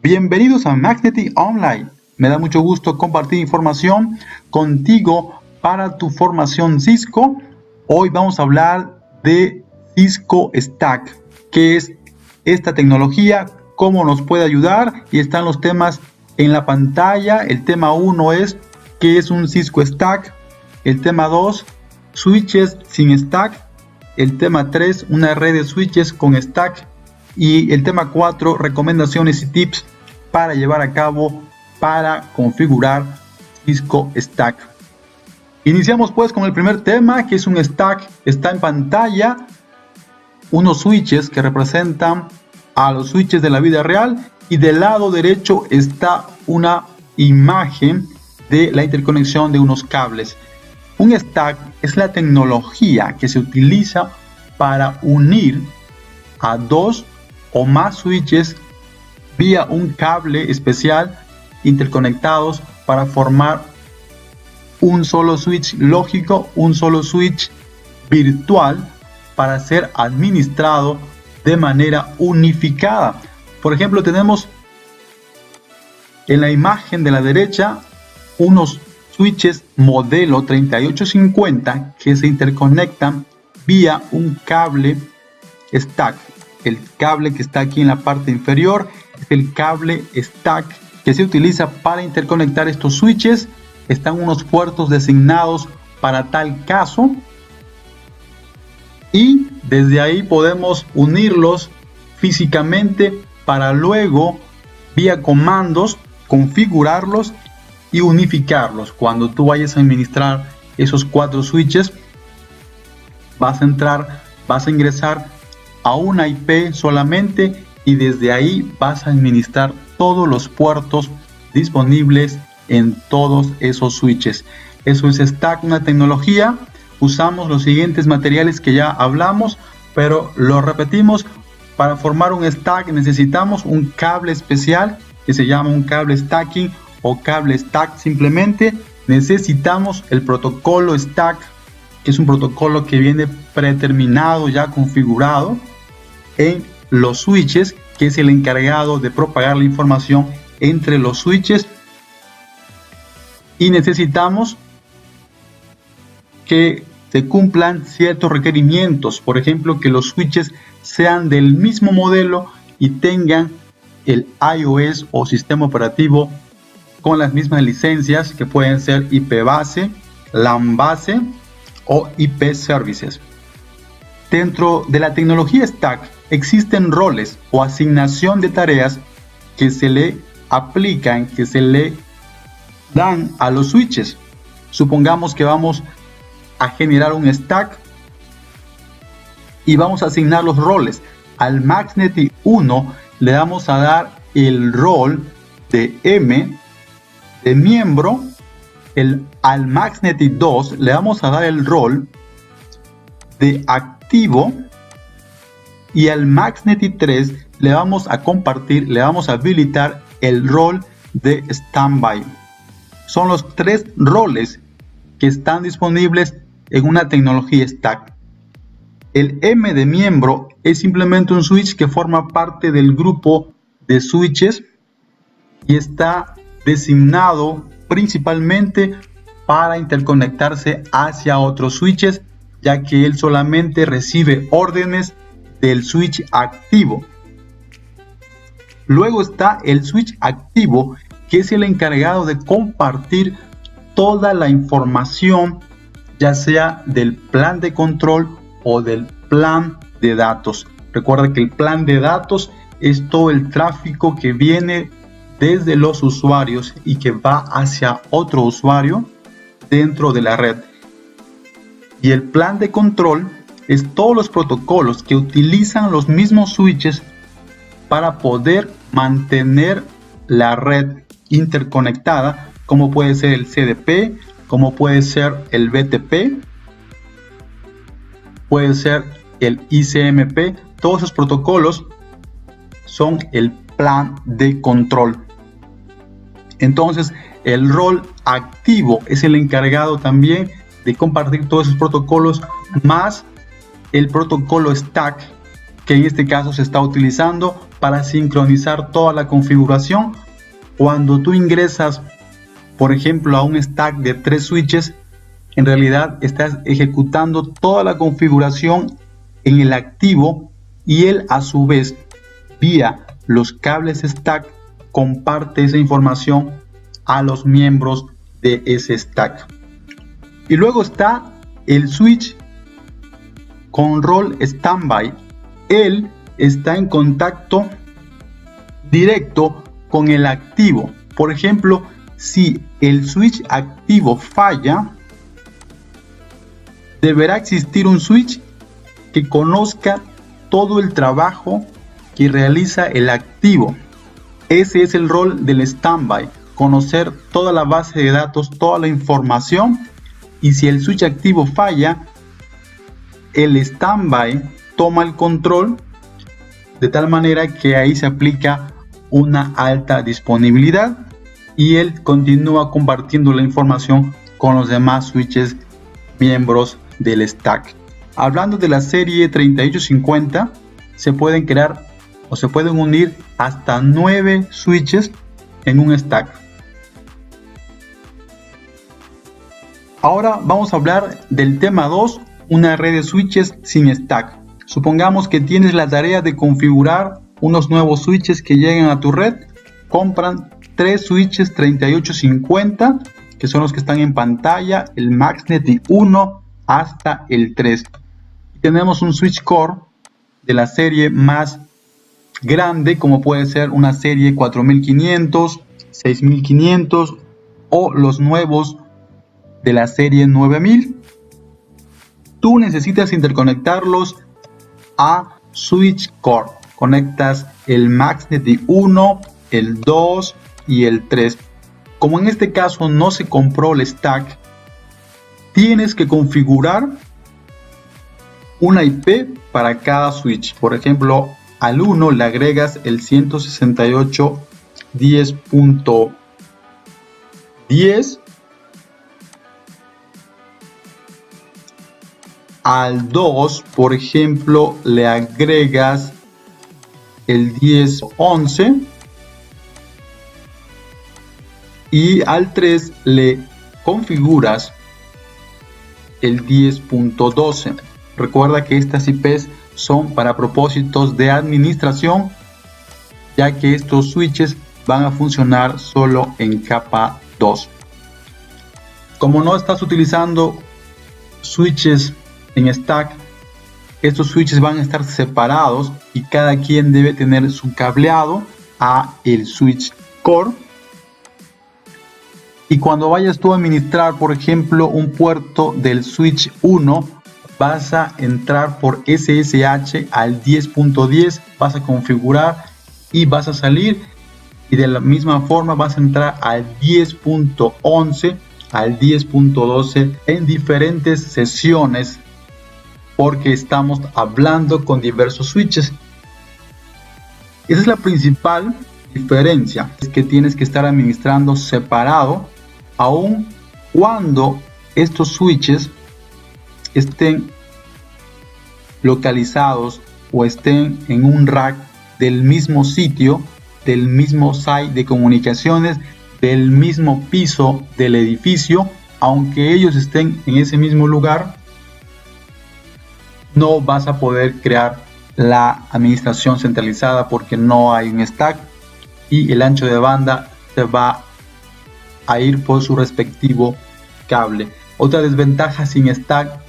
Bienvenidos a Magneti Online. Me da mucho gusto compartir información contigo para tu formación Cisco. Hoy vamos a hablar de Cisco Stack. ¿Qué es esta tecnología? ¿Cómo nos puede ayudar? Y están los temas en la pantalla. El tema 1 es ¿qué es un Cisco Stack? El tema 2, switches sin stack. El tema 3, una red de switches con stack. Y el tema 4, recomendaciones y tips para llevar a cabo, para configurar Cisco Stack. Iniciamos pues con el primer tema, que es un stack. Está en pantalla unos switches que representan a los switches de la vida real, y del lado derecho está una imagen de la interconexión de unos cables. Un stack es la tecnología que se utiliza para unir a dos o más switches vía un cable especial interconectados para formar un solo switch lógico, un solo switch virtual para ser administrado de manera unificada. Por ejemplo, tenemos en la imagen de la derecha unos switches modelo 3850 que se interconectan vía un cable stack. El cable que está aquí en la parte inferior es el cable stack que se utiliza para interconectar estos switches. Están unos puertos designados para tal caso y desde ahí podemos unirlos físicamente para luego vía comandos configurarlos y unificarlos. Cuando tú vayas a administrar esos 4 switches, vas a ingresar a una IP solamente y desde ahí vas a administrar todos los puertos disponibles en todos esos switches. Eso es Stack, una tecnología. Usamos los siguientes materiales que ya hablamos, pero lo repetimos. Para formar un stack necesitamos un cable especial que se llama un cable stacking o cable stack. Simplemente necesitamos el protocolo stack, que es un protocolo que viene predeterminado, ya configurado en los switches, que es el encargado de propagar la información entre los switches. Y necesitamos que se cumplan ciertos requerimientos, por ejemplo, que los switches sean del mismo modelo y tengan el iOS o sistema operativo con las mismas licencias, que pueden ser IP base, LAN base o IP services. Dentro de la tecnología Stack existen roles o asignación de tareas que se le aplican, que se le dan a los switches. Supongamos que vamos a generar un stack y vamos a asignar los roles. Al Magneti 1 le vamos a dar el rol de M de miembro. Al Magneti 2 le vamos a dar el rol de activo, y al Magneti 3 le vamos a compartir, le vamos a habilitar el rol de standby. Son los 3 roles que están disponibles en una tecnología Stack. El M de miembro es simplemente un switch que forma parte del grupo de switches y está designado principalmente para interconectarse hacia otros switches, ya que él solamente recibe órdenes del switch activo. Luego está el switch activo, que es el encargado de compartir toda la información, ya sea del plan de control o del plan de datos. Recuerda que el plan de datos es todo el tráfico que viene desde los usuarios y que va hacia otro usuario dentro de la red. Y el plan de control es todos los protocolos que utilizan los mismos switches para poder mantener la red interconectada, como puede ser el CDP, como puede ser el BTP, puede ser el ICMP. Todos esos protocolos son el plan de control. Entonces, el rol activo es el encargado también de compartir todos esos protocolos, más el protocolo Stack, que en este caso se está utilizando para sincronizar toda la configuración. Cuando tú ingresas, por ejemplo, a un stack de 3 switches, en realidad estás ejecutando toda la configuración en el activo, y él a su vez vía los cables stack comparte esa información a los miembros de ese stack. Y luego está el switch con rol standby. Él está en contacto directo con el activo. Por ejemplo, si el switch activo falla, deberá existir un switch que conozca todo el trabajo que realiza el activo. Ese es el rol del standby: conocer toda la base de datos, toda la información, y si el switch activo falla, el standby toma el control, de tal manera que ahí se aplica una alta disponibilidad y él continúa compartiendo la información con los demás switches miembros del stack. Hablando de la serie 3850, se pueden crear o se pueden unir hasta 9 switches en un stack. Ahora vamos a hablar del tema 2, una red de switches sin stack. Supongamos que tienes la tarea de configurar unos nuevos switches que lleguen a tu red. Compran 3 switches 3850, que son los que están en pantalla, el MaxNet de 1 hasta el 3. Y tenemos un switch core de la serie más grande, como puede ser una serie 4500, 6500 o los nuevos de la serie 9000. Tú necesitas interconectarlos a switch core. Conectas el MaxNet de 1, el 2 y el 3. Como en este caso no se compró el stack, tienes que configurar una IP para cada switch. Por ejemplo, al 1 le agregas el 168.10.10. Al 2, por ejemplo, le agregas el 10.11. Y al 3 le configuras el 10.12. Recuerda que estas IPs son para propósitos de administración, ya que estos switches van a funcionar solo en capa 2. Como no estás utilizando switches en stack, estos switches van a estar separados y cada quien debe tener su cableado a el switch core. Y cuando vayas tú a administrar, por ejemplo, un puerto del switch 1, vas a entrar por SSH al 10.10, vas a configurar y vas a salir, y de la misma forma vas a entrar al 10.11, al 10.12 en diferentes sesiones, porque estamos hablando con diversos switches. Esa es la principal diferencia, es que tienes que estar administrando separado, aun cuando estos switches estén localizados o estén en un rack del mismo sitio, del mismo site de comunicaciones, del mismo piso del edificio. Aunque ellos estén en ese mismo lugar, no vas a poder crear la administración centralizada porque no hay un stack y el ancho de banda se va a ir por su respectivo cable. Otra desventaja sin stack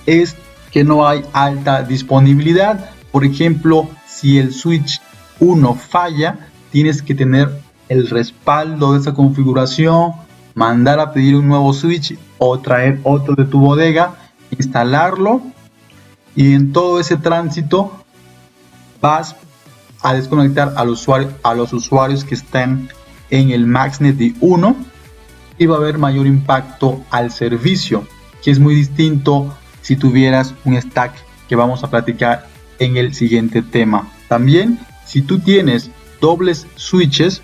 es que no hay alta disponibilidad. Por ejemplo, si el switch 1 falla, tienes que tener el respaldo de esa configuración, mandar a pedir un nuevo switch o traer otro de tu bodega, instalarlo, y en todo ese tránsito vas a desconectar a los usuarios que están en el MaxNet de 1 y va a haber mayor impacto al servicio, que es muy distinto si tuvieras un stack, que vamos a platicar en el siguiente tema. También, si tú tienes dobles switches,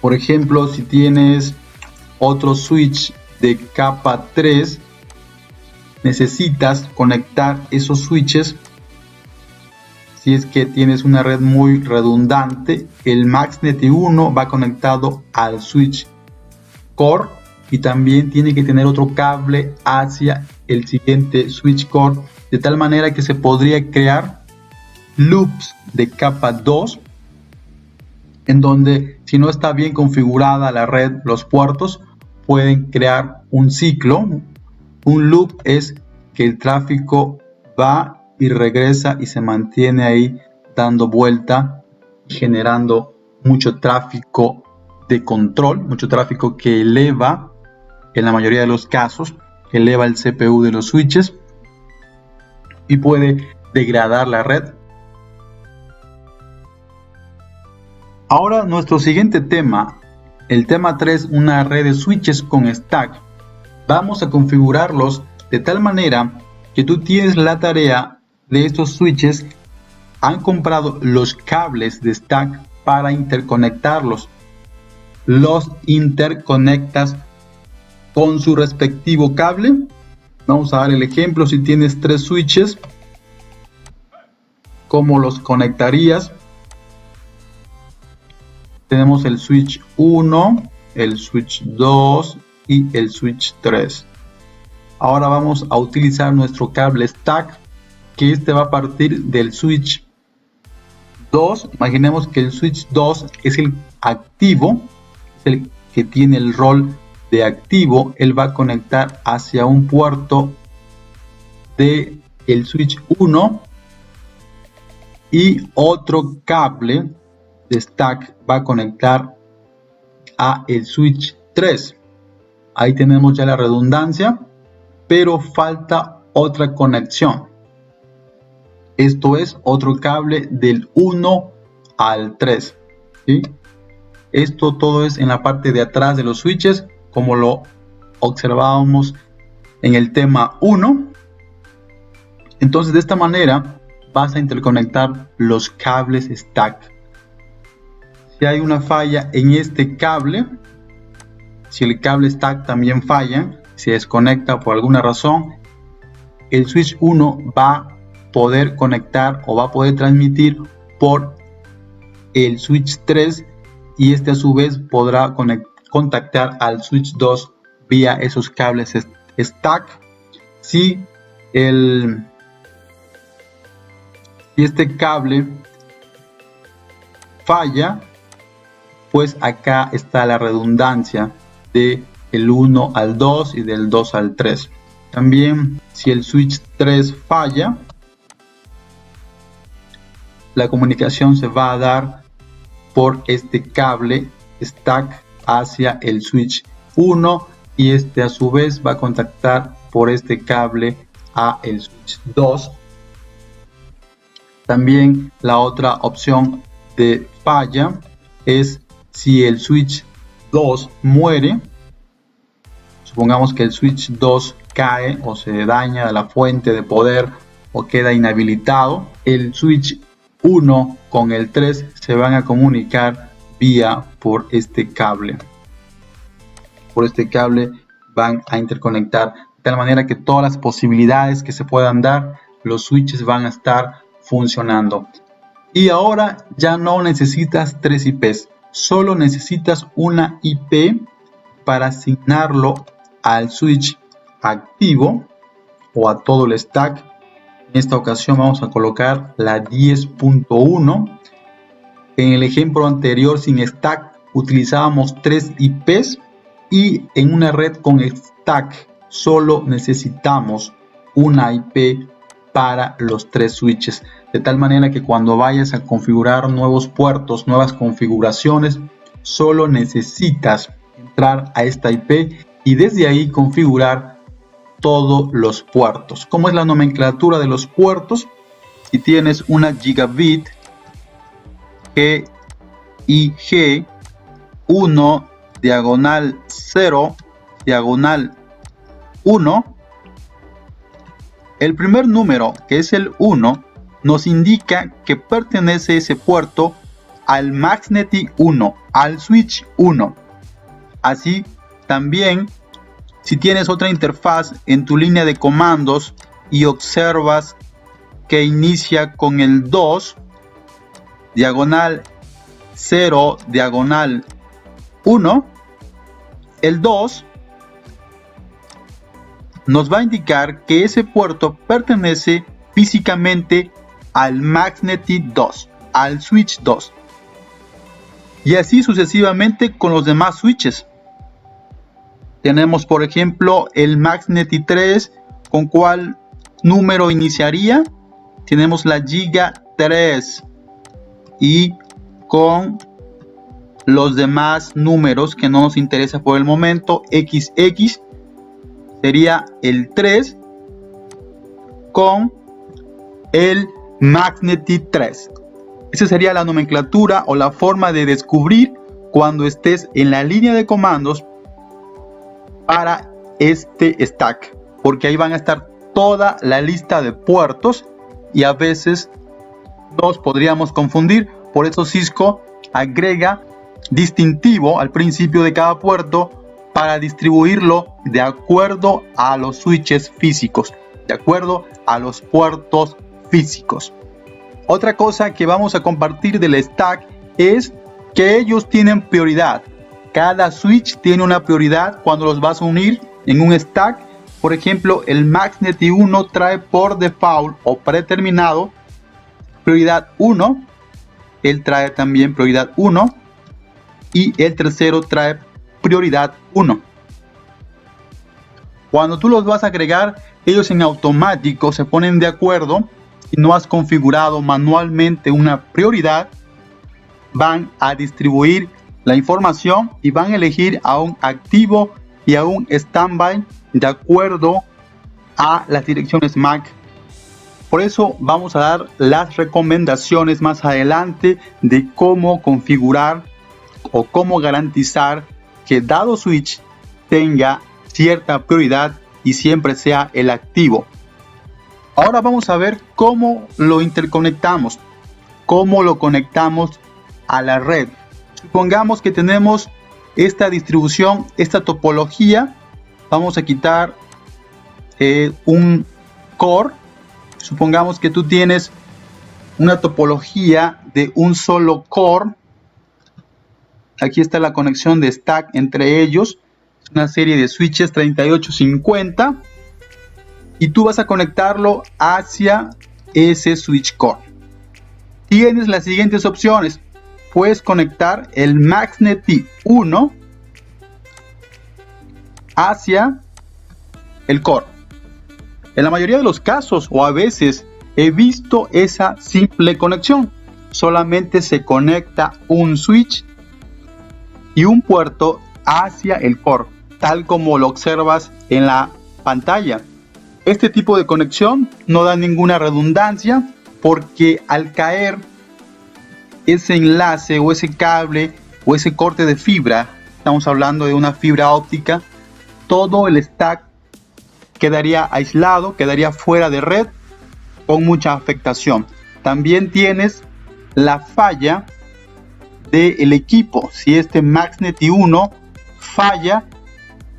por ejemplo, si tienes otro switch de capa 3, necesitas conectar esos switches Si es que tienes una red muy redundante, el MaxNet 1 va conectado al switch core y también tiene que tener otro cable hacia el siguiente switch core, de tal manera que se podría crear loops de capa 2, en donde si no está bien configurada la red, los puertos pueden crear un ciclo. Un loop es que el tráfico va y regresa y se mantiene ahí dando vuelta, generando mucho tráfico de control, mucho tráfico que eleva, en la mayoría de los casos, eleva el CPU de los switches y puede degradar la red. Ahora nuestro siguiente tema, el tema 3, una red de switches con stack. Vamos a configurarlos de tal manera que tú tienes la tarea de estos switches, han comprado los cables de stack para interconectarlos. Los interconectas con su respectivo cable. Vamos a dar el ejemplo. Si tienes 3 switches, ¿cómo los conectarías? Tenemos el switch 1, el switch 2 y el switch 3. Ahora vamos a utilizar nuestro cable stack, que este va a partir del switch 2. Imaginemos que el switch 2 es el activo, es el que tiene el rol de activo. Él va a conectar hacia un puerto de el switch 1 y otro cable de stack va a conectar a el switch 3. Ahí tenemos ya la redundancia, pero falta otra conexión. Esto es otro cable del 1 al 3, ¿sí? Esto todo es en la parte de atrás de los switches, como lo observábamos en el tema 1. Entonces, de esta manera vas a interconectar los cables stack. Si hay una falla en este cable, si el cable stack también falla, se desconecta por alguna razón, el switch 1 va a poder conectar o va a poder transmitir por el switch 3 y este a su vez podrá contactar al switch 2 vía esos cables stack. Si este cable falla, pues acá está la redundancia de el 1 al 2 y del 2 al 3. También si el switch 3 falla, la comunicación se va a dar por este cable stack hacia el switch 1 y este a su vez va a contactar por este cable a el switch 2. También la otra opción de falla es si el switch 2 muere. Supongamos que el switch 2 cae o se daña la fuente de poder o queda inhabilitado. El switch 1 con el 3 se van a comunicar vía por este cable. Por este cable van a interconectar de tal manera que todas las posibilidades que se puedan dar, los switches van a estar funcionando. Y ahora ya no necesitas 3 IPs, solo necesitas una IP para asignarlo al switch activo o a todo el stack. En esta ocasión vamos a colocar la 10.1. En el ejemplo anterior sin stack utilizábamos 3 IPs y en una red con stack solo necesitamos una IP para los 3 switches, de tal manera que cuando vayas a configurar nuevos puertos, nuevas configuraciones, solo necesitas entrar a esta IP y desde ahí configurar todos los puertos. ¿Cómo es la nomenclatura de los puertos? Si tienes una gigabit GIG 1 diagonal 0 diagonal 1, el primer número, que es el 1, nos indica que pertenece ese puerto al MaxNet 1, al switch 1. Así también, si tienes otra interfaz en tu línea de comandos y observas que inicia con el 2, diagonal 0, diagonal 1, el 2 nos va a indicar que ese puerto pertenece físicamente al Magneti 2, al switch 2. Y así sucesivamente con los demás switches. Tenemos por ejemplo el Magneti 3, ¿con cuál número iniciaría? Tenemos la Giga 3 y con los demás números que no nos interesa por el momento, XX sería el 3 con el Magneti 3. Esa sería la nomenclatura o la forma de descubrir cuando estés en la línea de comandos para este stack, porque ahí van a estar toda la lista de puertos y a veces nos podríamos confundir. Por eso Cisco agrega distintivo al principio de cada puerto para distribuirlo de acuerdo a los switches físicos, de acuerdo a los puertos físicos. Otra cosa que vamos a compartir del stack es que ellos tienen prioridad. Cada switch tiene una prioridad cuando los vas a unir en un stack. Por ejemplo, el Magneti 1 trae por default o predeterminado prioridad 1. Él trae también prioridad 1. Y el tercero trae prioridad 1. Cuando tú los vas a agregar, ellos en automático se ponen de acuerdo. Si no has configurado manualmente una prioridad, van a distribuir la información y van a elegir a un activo y a un standby de acuerdo a las direcciones MAC. Por eso vamos a dar las recomendaciones más adelante de cómo configurar o cómo garantizar que dado switch tenga cierta prioridad y siempre sea el activo. Ahora vamos a ver cómo lo interconectamos, cómo lo conectamos a la red. Supongamos que tenemos esta distribución, esta topología. Vamos a quitar un core. Supongamos que tú tienes una topología de un solo core. Aquí está la conexión de stack entre ellos. Es una serie de switches 3850. Y tú vas a conectarlo hacia ese switch core. Tienes las siguientes opciones. Puedes conectar el Magneti 1 hacia el core. En la mayoría de los casos o a veces he visto esa simple conexión. Solamente se conecta un switch y un puerto hacia el core, tal como lo observas en la pantalla. Este tipo de conexión no da ninguna redundancia porque al caer ese enlace o ese cable o ese corte de fibra, estamos hablando de una fibra óptica, todo el stack quedaría aislado, quedaría fuera de red con mucha afectación. También tienes la falla del equipo. Si este Magneti 1 falla,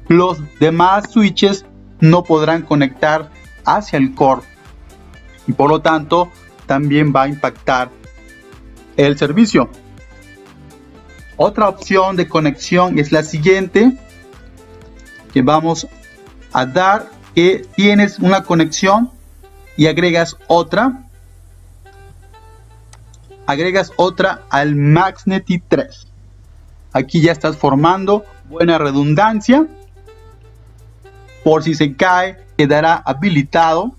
los demás switches no podrán conectar hacia el core y por lo tanto también va a impactar el servicio. Otra opción de conexión es la siguiente que vamos a dar, que tienes una conexión y agregas otra al Magneti 3. Aquí ya estás formando buena redundancia. Por si se cae, quedará habilitado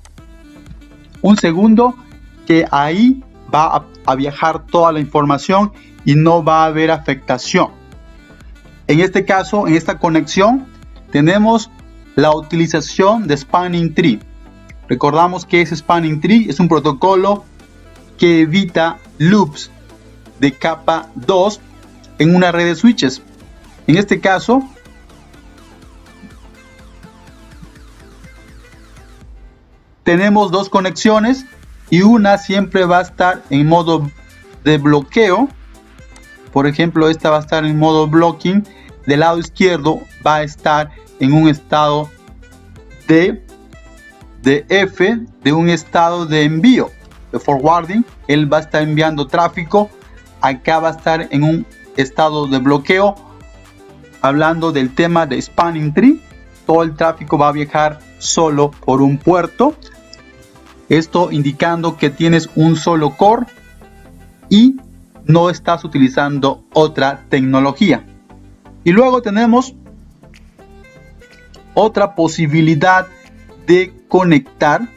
un segundo, que ahí va a viajar toda la información y no va a haber afectación. En este caso, en esta conexión, tenemos la utilización de Spanning Tree. Recordamos que ese Spanning Tree es un protocolo que evita loops de capa 2 en una red de switches. En este caso, tenemos dos conexiones y una siempre va a estar en modo de bloqueo. Por ejemplo, esta va a estar en modo blocking. Del lado izquierdo va a estar en un estado de F, de un estado de envío. de forwarding, él va a estar enviando tráfico. Acá va a estar en un estado de bloqueo, hablando del tema de spanning tree. Todo el tráfico va a viajar solo por un puerto, esto indicando que tienes un solo core y no estás utilizando otra tecnología. Y luego tenemos otra posibilidad de conectar.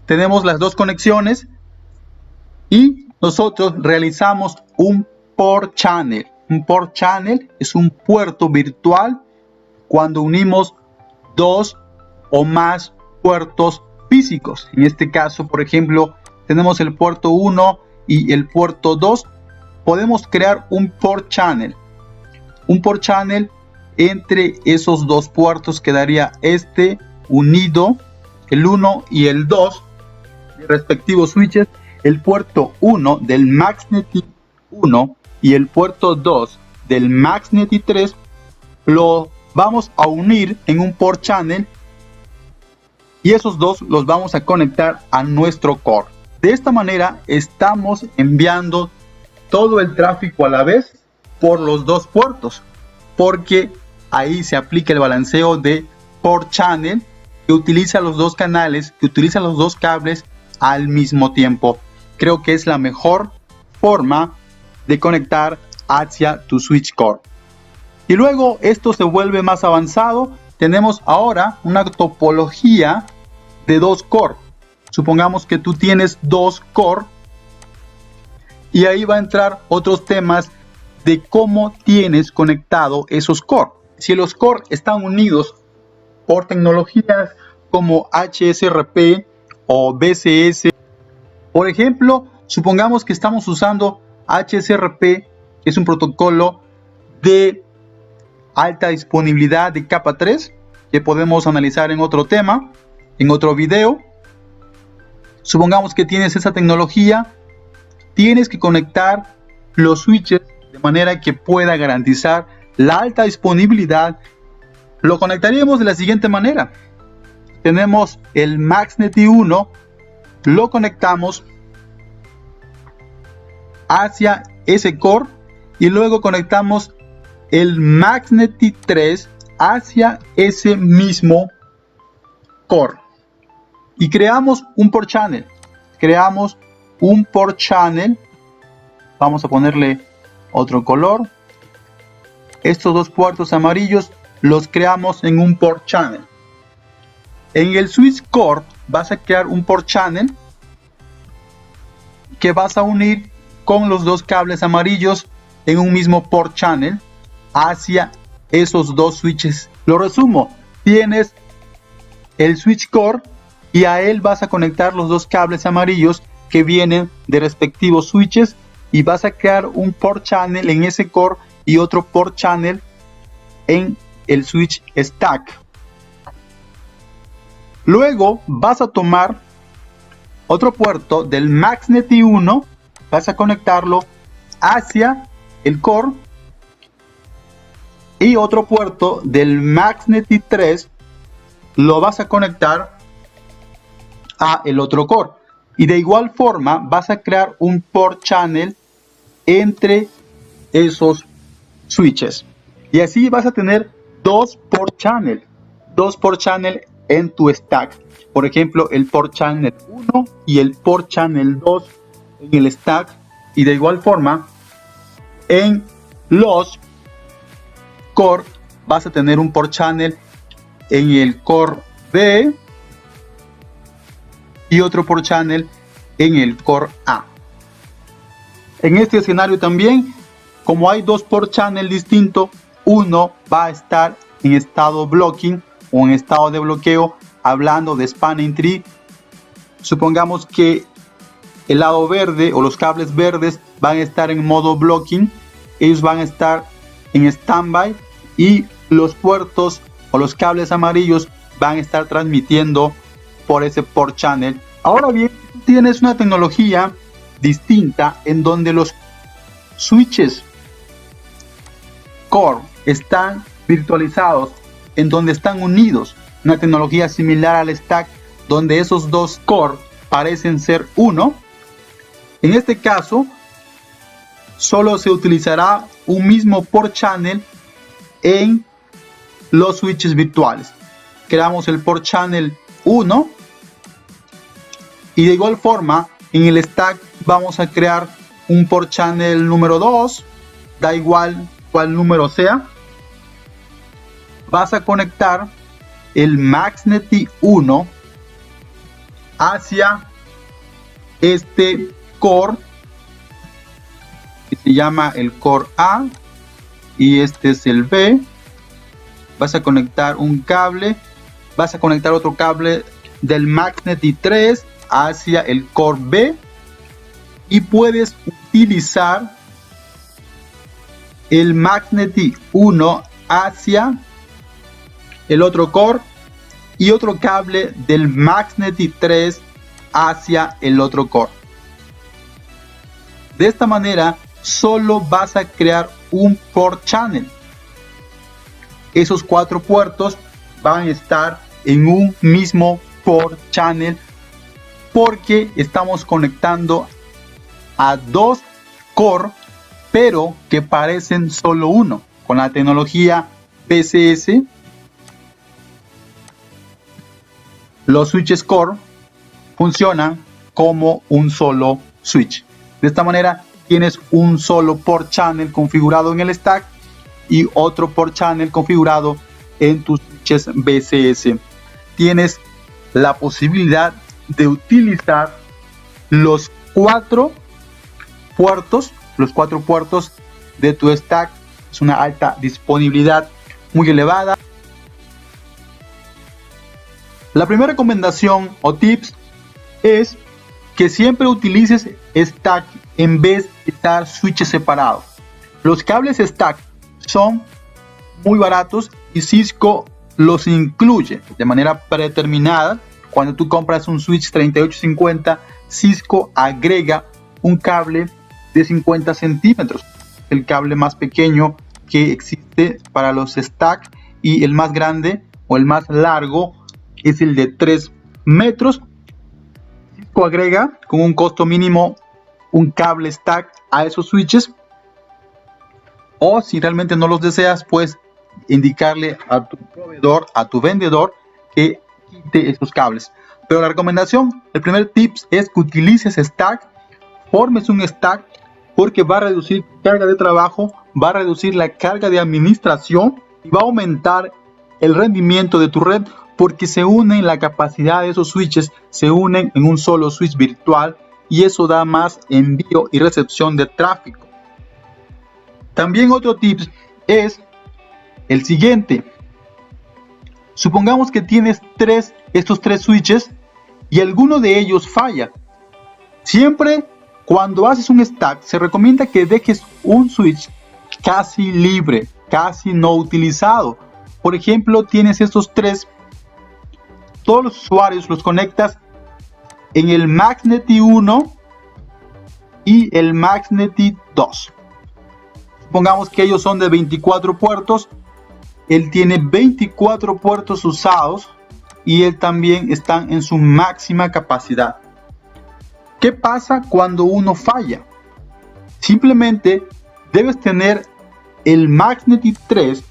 Tenemos las dos conexiones y nosotros realizamos un port channel. Un port channel es un puerto virtual cuando unimos dos o más puertos físicos. En este caso, por ejemplo, tenemos el puerto 1 y el puerto 2. Podemos crear un port channel. Un port channel entre esos dos puertos quedaría este unido, el 1 y el 2 de respectivos switches. El puerto 1 del MaxNet 1 y el puerto 2 del MaxNet 3 lo vamos a unir en un port channel y esos dos los vamos a conectar a nuestro core. De esta manera estamos enviando todo el tráfico a la vez por los dos puertos, porque ahí se aplica el balanceo de port channel, que utiliza los dos canales, que utiliza los dos cables al mismo tiempo. Creo que es la mejor forma de conectar hacia tu switch core. Y luego esto se vuelve más avanzado. Tenemos ahora una topología de dos core. Supongamos que tú tienes dos core y ahí va a entrar otros temas de cómo tienes conectado esos core. Si los core están unidos por tecnologías como HSRP o BCS, por ejemplo, supongamos que estamos usando HSRP, que es un protocolo de alta disponibilidad de capa 3, que podemos analizar en otro tema, en otro video. Supongamos que tienes esa tecnología, tienes que conectar los switches de manera que pueda garantizar la alta disponibilidad. Lo conectaríamos de la siguiente manera. Tenemos el MaxNet 1, lo conectamos hacia ese core y luego conectamos el MaxNet 3 hacia ese mismo core y creamos un port channel. Creamos un port channel. Vamos a ponerle otro color. Estos dos puertos amarillos los creamos en un port channel. En el switch core vas a crear un port channel que vas a unir con los dos cables amarillos en un mismo port channel hacia esos dos switches. Lo resumo, tienes el switch core y a él vas a conectar los dos cables amarillos que vienen de respectivos switches y vas a crear un port channel en ese core y otro port channel en el switch stack. Luego vas a tomar otro puerto del MaxNet 1, vas a conectarlo hacia el core y otro puerto del MaxNet 3 lo vas a conectar a el otro core y de igual forma vas a crear un port channel entre esos switches y así vas a tener dos port channel en tu stack. Por ejemplo, el port channel 1 y el port channel 2 en el stack y de igual forma en los core vas a tener un port channel en el core B y otro port channel en el core A. En este escenario también, como hay dos port channel distintos, uno va a estar en estado blocking o en estado de bloqueo, hablando de spanning tree. Supongamos que el lado verde o los cables verdes van a estar en modo blocking, ellos van a estar en standby y los puertos o los cables amarillos van a estar transmitiendo por ese port channel. Ahora bien, tienes una tecnología distinta en donde los switches core están virtualizados, en donde están unidos, una tecnología similar al stack donde esos dos core parecen ser uno, en este caso solo se utilizará un mismo port channel en los switches virtuales. Creamos el port channel 1 y de igual forma en el stack vamos a crear un port channel número 2, da igual cuál número sea. Vas a conectar el MaxNet 1 hacia este core que se llama el core A y este es el B. Vas a conectar un cable, vas a conectar otro cable del MaxNet 3 hacia el core B y puedes utilizar el MaxNet 1 hacia el otro core y otro cable del MaxNet 3 hacia el otro core. De esta manera solo vas a crear un port channel. Esos 4 puertos van a estar en un mismo port channel porque estamos conectando a 2 core pero que parecen solo uno. Con la tecnología PCS, los switches core funcionan como un solo switch. De esta manera tienes un solo port channel configurado en el stack y otro port channel configurado en tus switches BCS. Tienes la posibilidad de utilizar los 4 puertos de tu stack. Es una alta disponibilidad muy elevada. La primera recomendación o tips es que siempre utilices stack en vez de usar switches separados. Los cables stack son muy baratos y Cisco los incluye de manera predeterminada. Cuando tú compras un switch 3850, Cisco agrega un cable de 50 centímetros, el cable más pequeño que existe para los stack, y el más grande o el más largo es el de 3 metros. Cisco agrega con un costo mínimo un cable stack a esos switches, o si realmente no los deseas, puedes indicarle a tu proveedor, a tu vendedor, que quite esos cables. Pero la recomendación, el primer tip es que utilices stack, formes un stack, porque va a reducir carga de trabajo, va a reducir la carga de administración y va a aumentar el rendimiento de tu red, porque se unen la capacidad de esos switches, se unen en un solo switch virtual y eso da más envío y recepción de tráfico. También otro tip es el siguiente. Supongamos que tienes estos tres switches y alguno de ellos falla. Siempre cuando haces un stack se recomienda que dejes un switch casi libre, casi no utilizado. Por ejemplo, tienes estos 3, todos los usuarios los conectas en el MaxNet 1 y el MaxNet 2. Supongamos que ellos son de 24 puertos, él tiene 24 puertos usados y él también está en su máxima capacidad. ¿Qué pasa cuando uno falla? Simplemente debes tener el MaxNet 3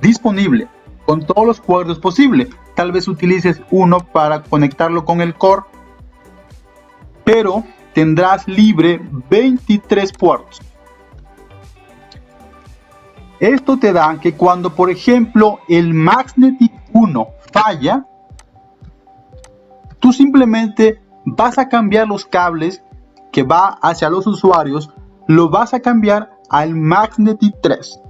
disponible con todos los puertos posibles. Tal vez utilices uno para conectarlo con el core, pero tendrás libre 23 puertos. Esto te da que cuando, por ejemplo, el MaxNet 1 falla, tú simplemente vas a cambiar los cables que va hacia los usuarios, lo vas a cambiar al MaxNet 3.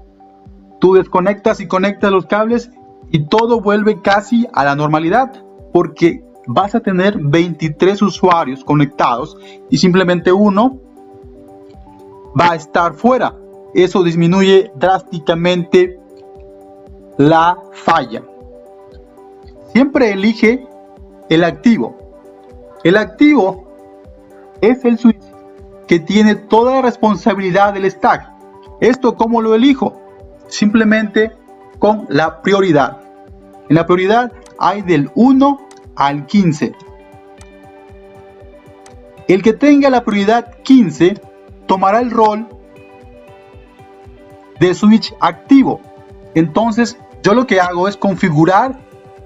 Tú desconectas y conectas los cables y todo vuelve casi a la normalidad, porque vas a tener 23 usuarios conectados y simplemente uno va a estar fuera. Eso disminuye drásticamente la falla. Siempre elige el activo. El activo es el switch que tiene toda la responsabilidad del stack. ¿Esto cómo lo elijo? Simplemente con la prioridad. En la prioridad hay del 1 al 15. El que tenga la prioridad 15 tomará el rol de switch activo. Entonces yo lo que hago es configurar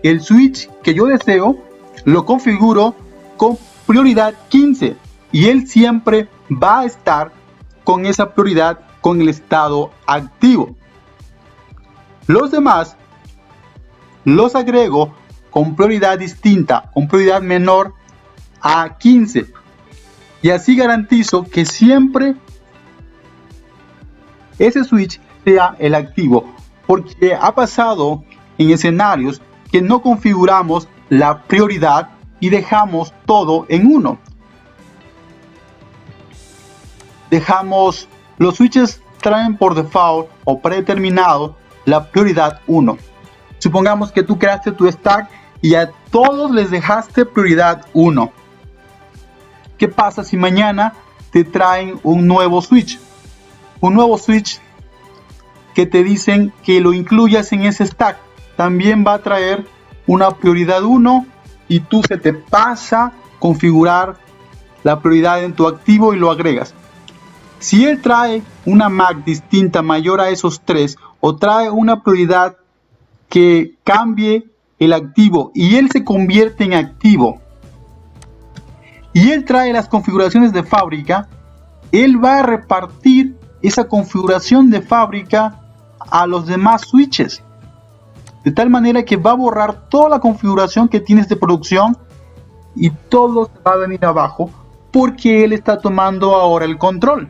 el switch que yo deseo, lo configuro con prioridad 15 y él siempre va a estar con esa prioridad, con el estado activo. Los demás los agrego con prioridad distinta, con prioridad menor a 15, y así garantizo que siempre ese switch sea el activo, porque ha pasado en escenarios que no configuramos la prioridad y dejamos todo en 1. Dejamos, los switches traen por default o predeterminado la prioridad 1. Supongamos que tú creaste tu stack y a todos les dejaste prioridad 1. ¿Qué pasa si mañana te traen un nuevo switch? Un nuevo switch que te dicen que lo incluyas en ese stack. También va a traer una prioridad 1 y tú se te pasa configurar la prioridad en tu activo y lo agregas. Si él trae una MAC distinta mayor a esos 3 o trae una prioridad que cambie el activo y él se convierte en activo y él trae las configuraciones de fábrica, él va a repartir esa configuración de fábrica a los demás switches, de tal manera que va a borrar toda la configuración que tienes de producción y todo se va a venir abajo porque él está tomando ahora el control.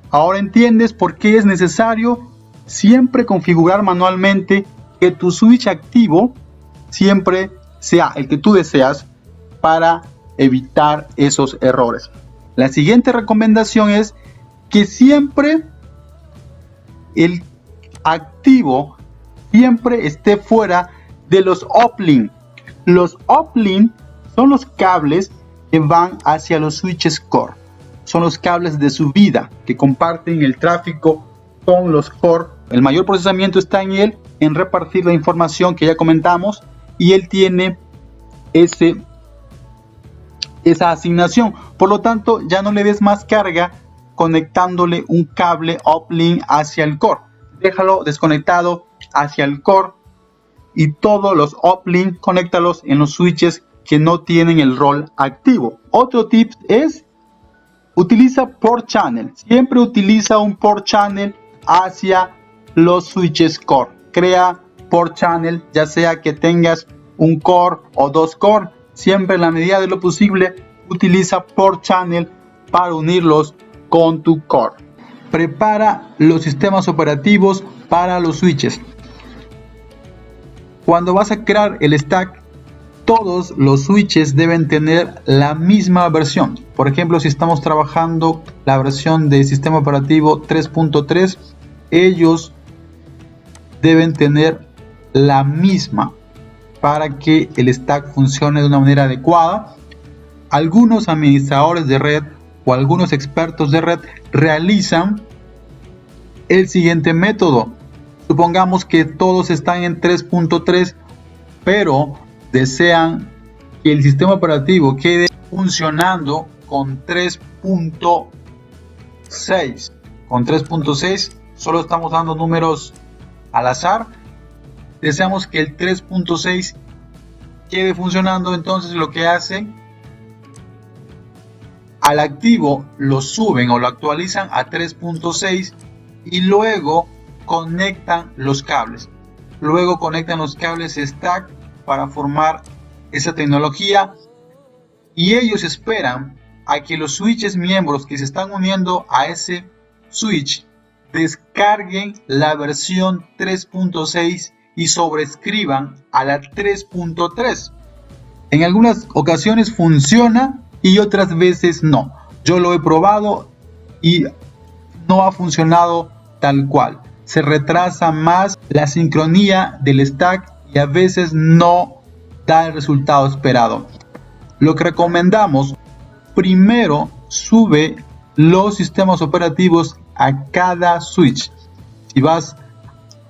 Ahora entiendes por qué es necesario siempre configurar manualmente que tu switch activo siempre sea el que tú deseas para evitar esos errores. La siguiente recomendación es que siempre el activo siempre esté fuera de los uplink. Los uplink son los cables que van hacia los switches core. Son los cables de subida que comparten el tráfico con los core. El mayor procesamiento está en él, en repartir la información que ya comentamos, y él tiene esa asignación. Por lo tanto, ya no le des más carga conectándole un cable uplink hacia el core. Déjalo desconectado hacia el core y todos los uplink conéctalos en los switches que no tienen el rol activo. Otro tip es utiliza port channel. Siempre utiliza un port channel hacia los switches core. Crea port channel, ya sea que tengas un core o 2 core. Siempre en la medida de lo posible utiliza port channel para unirlos con tu core. Prepara los sistemas operativos para los switches. Cuando vas a crear el stack, todos los switches deben tener la misma versión. Por ejemplo, si estamos trabajando la versión de sistema operativo 3.3, ellos deben tener la misma para que el stack funcione de una manera adecuada. Algunos administradores de red o algunos expertos de red realizan el siguiente método. Supongamos que todos están en 3.3, pero desean que el sistema operativo quede funcionando con 3.6. Con 3.6 solo estamos dando números al azar. Deseamos que el 3.6 quede funcionando, entonces lo que hacen al activo lo suben o lo actualizan a 3.6 y luego conectan los cables. Luego conectan los cables stack para formar esa tecnología y ellos esperan a que los switches miembros que se están uniendo a ese switch descarguen la versión 3.6 y sobrescriban a la 3.3. En algunas ocasiones funciona y otras veces no. Yo lo he probado y no ha funcionado tal cual. Se retrasa más la sincronía del stack y a veces no da el resultado esperado. Lo que recomendamos, primero sube los sistemas operativos a cada switch. Si vas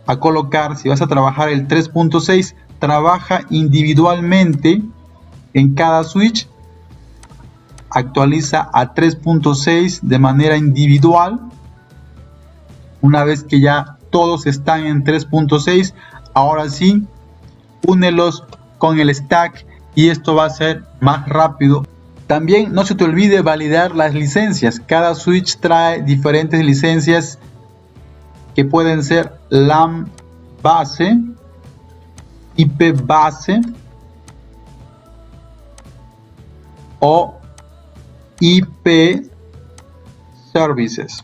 a trabajar el 3.6, trabaja individualmente en cada switch actualiza a 3.6 de manera individual. Una vez que ya todos están en 3.6, ahora sí, únelos con el stack y esto va a ser más rápido. También no se te olvide validar las licencias. Cada switch trae diferentes licencias que pueden ser LAN base, IP base o IP services.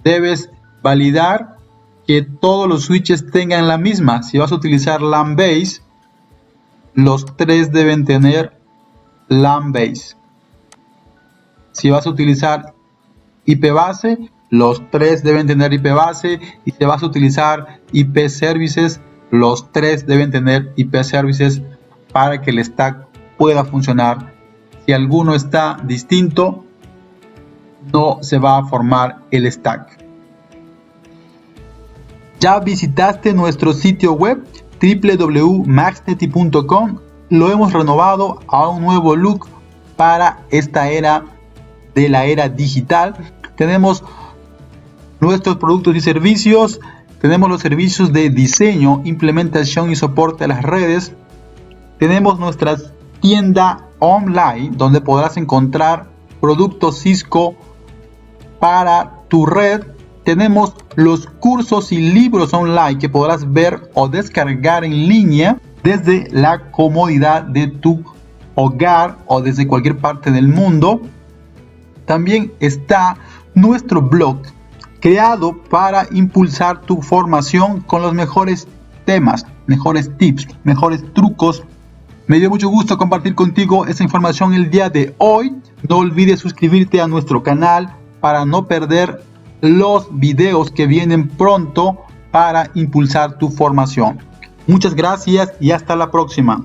Debes validar que todos los switches tengan la misma. Si vas a utilizar LAN base, los tres deben tener LAN base. Si vas a utilizar IP base, los tres deben tener IP base. Y si vas a utilizar IP services, los tres deben tener IP services para que el stack pueda funcionar. Si alguno está distinto, no se va a formar el stack. ¿Ya visitaste nuestro sitio web www.maxneti.com? Lo hemos renovado a un nuevo look para esta era de la era digital. Tenemos nuestros productos y servicios. Tenemos los servicios de diseño, implementación y soporte a las redes. Tenemos nuestra tienda online donde podrás encontrar productos Cisco para tu red. Tenemos los cursos y libros online que podrás ver o descargar en línea desde la comodidad de tu hogar o desde cualquier parte del mundo. También está nuestro blog creado para impulsar tu formación con los mejores temas, mejores tips, mejores trucos. Me dio mucho gusto compartir contigo esta información el día de hoy. No olvides suscribirte a nuestro canal para no perder los videos que vienen pronto para impulsar tu formación. Muchas gracias y hasta la próxima.